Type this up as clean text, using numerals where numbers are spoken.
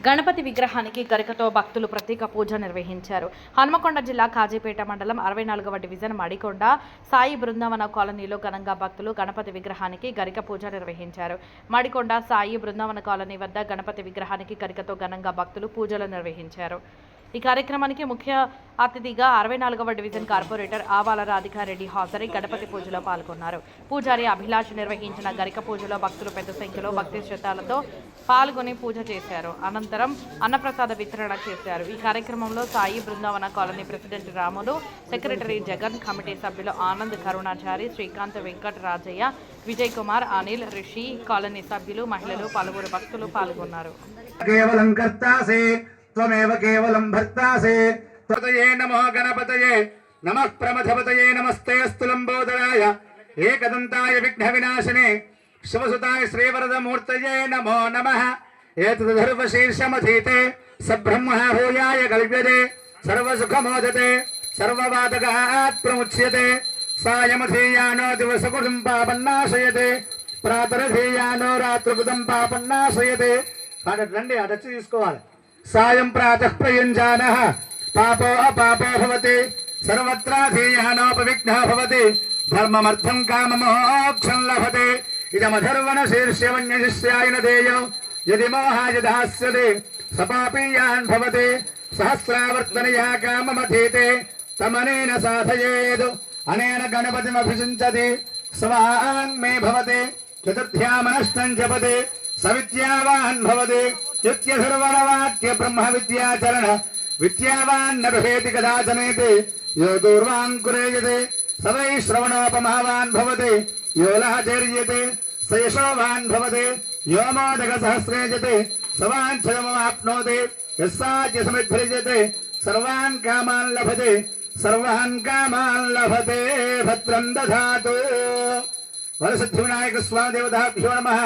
గణపతి విగ్రహానికి గరికతో భక్తులు ప్రత్యేక పూజ నిర్వహించారు. హన్మకొండ జిల్లా కాజీపేట మండలం 64వ డివిజన్ మడికొండ సాయి బృందావన కాలనీలో ఘనంగా భక్తులు గణపతి విగ్రహానికి గరిక పూజ నిర్వహించారు. మడికొండ సాయి బృందావన కాలనీ వద్ద గణపతి విగ్రహానికి గరికతో ఘనంగా భక్తులు పూజలు నిర్వహించారు. ఈ కార్యక్రమానికి ముఖ్య అతిథిగా 64వ డివిజన్ కార్పొరేటర్ ఆవాల రాధికారెడ్డి హాజరై గణపతి పూజలో పాల్గొన్నారు. పూజారి అభిలాష్ నిర్వహించిన గరిక పూజలో భక్తులు పెద్ద సంఖ్యలో భక్తి శ్రద్ధలతో పాల్గొని పూజ చేశారు. అనంతరం అన్నప్రసాద వితరణ చేశారు. ఈ కార్యక్రమంలో Sai Brindavan colony president Ramulu, secretary Jagan, committee సభ్యులు ఆనంద్, కరుణాచారి, శ్రీకాంత్, వెంకట్, రాజయ్య, విజయ్ కుమార్, అనిల్, రిషి, కాలనీ సభ్యులు, మహిళలు, పలువురు భక్తులు పాల్గొన్నారు. त्वमेव केवलं भर्तासे ततये नमो गणपतये नमः प्रमथपतये नमस्तेऽस्तु लंबोदराय एकदन्ताय विघ्नविनाशिने शिवसुताय श्रीवरदमूर्तये नमो नमः एतद्धर्वशीर्षमधीते सब्रह्मः भूयाय कल्प्यते सर्वसुखमोदते सर्वबाधकात् प्रमुच्यते सायमधीयानो दिवसकृतं पापन्नाशयते प्रातरधीयानो रात्रिकृतं पापन्नाशयते రండి అటచ్చి తీసుకోవాలి. सायं प्रातः प्रयुञ्जानः पापो अपापो भवति सर्वत्राधीयानोपविघ्नः भवति धर्ममर्थं काममोक्षं लभते इदमधर्वणशीर्ष्यवन्यशिष्याय न देयो यदि मोहाय दास्यते सपापीयान् भवति सहस्रावर्तनया काममधीते तमनेन साधयेद् अनेन गणपतिमभिषिञ्चति स्वाङ् मे भवति चतुर्थ्यामनष्टं जपति सविद्यावान् भवति युत्यधर्वणवाक्य ब्रह्म विद्याचरण विद्यावान् न भवेति कदाचनेति यो दूर्वाङ्कुरेयते स वै श्रवणोपमावान् भवति यो लाचर्यते स यशोवान् भवति यो मोदकसहस्रेजते स वाञ्छदमवाप्नोति यस्साद्य समिद्धर्यते सर्वान् कामान् लभते सर्वान् कामान् लभते भद्रं दधातु वरसिद्धिविनायक स्वामिदेवताभ्यो नमः।